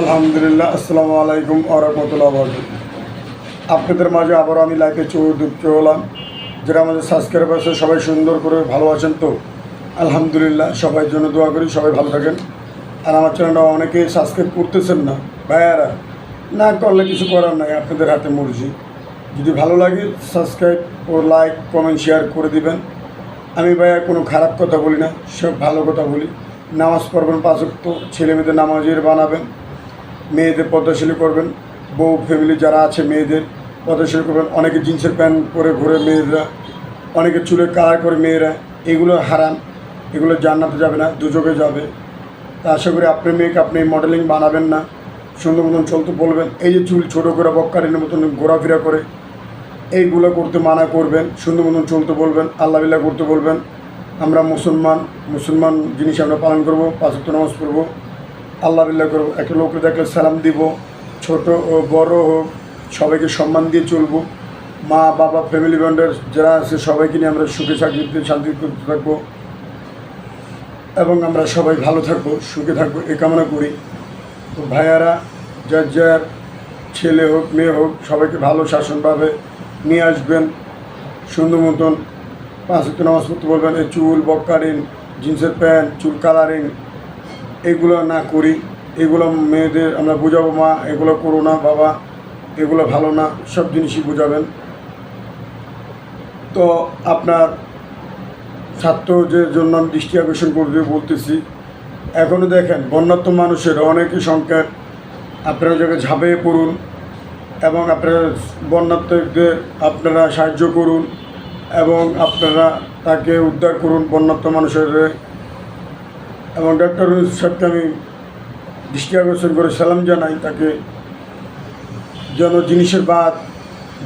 আলহামদুলিল্লাহ, আসসালামু আলাইকুম ওয়া রাহমাতুল্লাহি ওয়া বারাকাতুহু। আপনাদের মাঝে আবারও আমি লাইভে যুক্ত হলাম। যারা আমাদের সাবস্ক্রাইবার আছে সবাই সুন্দর করে ভালো আছেন তো? আলহামদুলিল্লাহ, সবাই জন্য দোয়া করি, সবাই ভালো থাকেন। আর আমার চ্যানেলটা অনেকেই সাবস্ক্রাইব করতেছেন না ভাইয়ারা, না করলে কিছু করার নাই, আপনাদের হাতে মর্জি। যদি ভালো লাগে সাবস্ক্রাইব ও লাইক কমেন্ট শেয়ার করে দিবেন। আমি ভাইয়া কোনো খারাপ কথা বলি না, সব ভালো কথা বলি। নামাজ পড়বেন 5 ওয়াক্ত, ছেলে মেয়েদের নামাজের বানাবেন, মেয়েদের পদ্মাশীলী করবেন, বউ ফ্যামিলি যারা আছে মেয়েদের পদ্মাশীলী করবেন। অনেকে জিন্সের প্যান্ট পরে ঘুরে মেয়েরা, অনেকে চুলে কালার করে মেয়েরা, এগুলো হারাম, এগুলো জান্নাতে যাবে না, দুযোগে যাবে। তা আশা করি আপনার মেয়েকে আপনি মডেলিং বানাবেন না, সুন্দর মতন চলতে বলবেন। এই যে চুল ছোটো করে বক্কারিনের মতন ঘোরাফেরা করে এইগুলো করতে মানা করবেন, সুন্দর মতন চলতে বলবেন, আল্লাহ বিল্লাহ করতে বলবেন। আমরা মুসলমান জিনিস আমরা পালন করবো, 5 ওয়াক্ত নামাজ পড়বো, আল্লাহ বিল্লাহ করবো। একটা লোককে দেখলে সালাম দিব, ছোট ও বড় হোক সবাইকে সম্মান দিয়ে চলবো। মা বাবা ফ্যামিলি মেম্বার যারা আছে সবাইকে নিয়ে আমরা সুখে শান্তি করতে থাকবো এবং আমরা সবাই ভালো থাকবো, সুখে থাকবো, এ কামনা করি। তো ভাইয়ারা, যার যার ছেলে হোক মেয়ে হোক সবাইকে ভালো শাসনভাবে নিয়ে আসবেন, সুন্দর মতন 5 ওয়াক্ত নামাজ পড়তে বলবেন। এই চুল বক্কারিন, জিন্সের প্যান্ট, চুল কালারিং এগুলো না করি, এগুলো মেয়েদের আমরা বোঝাবো, মা এগুলো করো না, বাবা এগুলো ভালো না, সব জিনিসই বোঝাবেন। তো আপনার ছাত্রদের জন্য আমি দৃষ্টি আকর্ষণ করতে বলতেছি, এখনও দেখেন বন্যাত্ম মানুষের অনেকই সংখ্যা, আপনারা জায়গায় ঝাঁপিয়ে পড়ুন এবং আপনারা বন্যাত্মদের আপনারা সাহায্য করুন এবং আপনারা তাকে উদ্ধার করুন বন্যাত্ম মানুষের। এবং ডক্টর ইউনূস সাহেবকে আমি দৃষ্টি আকর্ষণ করে সালাম জানাই, তাকে যেন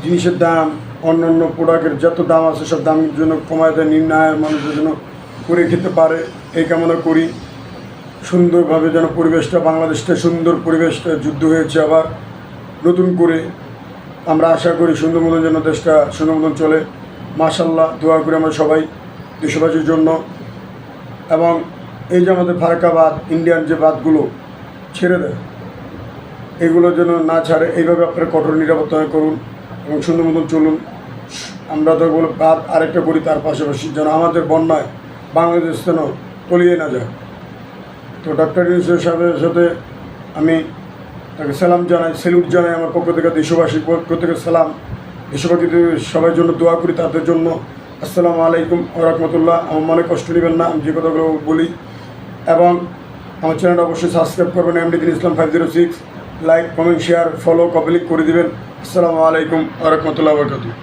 জিনিসের দাম অন্য অন্য প্রোডাক্টের যত দাম আছে সব দামের জন্য কমায় দেয়, নির্ণয় মানুষের জন্য করে খেতে পারে, এই কামনা করি। সুন্দরভাবে যেন পরিবেশটা, বাংলাদেশটা সুন্দর পরিবেশটা, যুদ্ধ হয়েছে আবার নতুন করে, আমরা আশা করি সুন্দর মতন যেন দেশটা সুন্দর মতন চলে। মাশাআল্লাহ, দোয়া করি আমরা সবাই দেশবাসীর জন্য। এবং এই যে আমাদের ফারাক্কা বাঁধ, ইন্ডিয়ান যে বাঁধগুলো ছেড়ে দেয়, এগুলো যেন না ছাড়ে, এইভাবে আপনারা কঠোর নিরাপত্তা করুন এবং সুন্দর মতন চলুন। আমরা তো বলে বাঁধ আরেকটা করি তার পাশাপাশি, যেন আমাদের বন্যায় বাংলাদেশ যেন তলিয়ে না যায়। তো ডক্টর ইউনূস সাহেবের সাথে আমি তাকে সালাম জানাই, স্যালুট জানাই আমার পক্ষ থেকে, দেশবাসীর পক্ষ থেকে সালাম। দেশবাসীদের সবার জন্য দোয়া করি, তাদের জন্য। আসসালামু আলাইকুম ওয়া রাহমাতুল্লাহ। আমার মনে কষ্ট নেবেন না আমি যে কথাগুলো বলি। এবং আমার চ্যানেলটা অবশ্যই সাবস্ক্রাইব করবেন, এমডি দীন ইসলাম 506, like comment share follow complete করে দেবেন। আসসালামু আলাইকুম ওয়া রাহমাতুল্লাহি ওয়া বারাকাতুহু।